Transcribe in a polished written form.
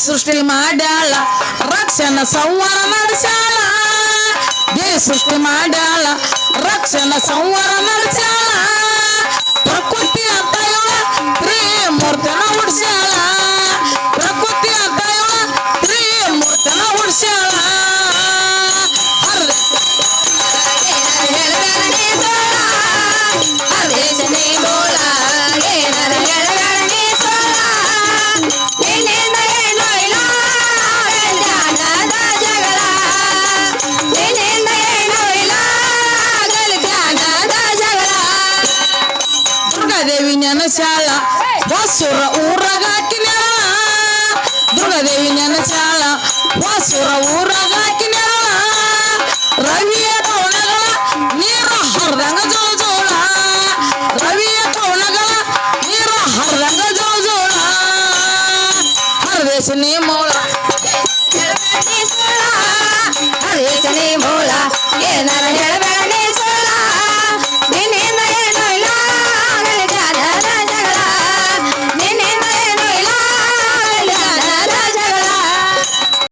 सृष्टी माड्याला रक्षण संवार नडशाला देव सृष्टी माड्याला रक्षण संवार नडशाला प्रकृती आता एवढा प्रेम मूर्त्याला उडशाला प्रकृती आता एवढा प्रेम मूर्त्याला उडशाला ದುರ್ಗಾದೇವಿ ನೆನಚಾಳ ಹೊಸುರ ಊರಗಾಕಿನ್ಯಾಳ ದುರ್ಗಾದೇವಿ ನೆನಚಾಳ ಹೊಸುರ ಊರಗಾಕಿನ್ಯಾಳ ರವಿಯ ಕವನಗಳ ನೀರು ಹರಿದಂಗ ಜೋಳ ಜೋಳ ರವಿಯ ಕವನಗಳ ನೀರು ಹರಿದಂಗ ಜೋಳ ಜೋಳ ಹರದೇಶನಿ ಮೋಳ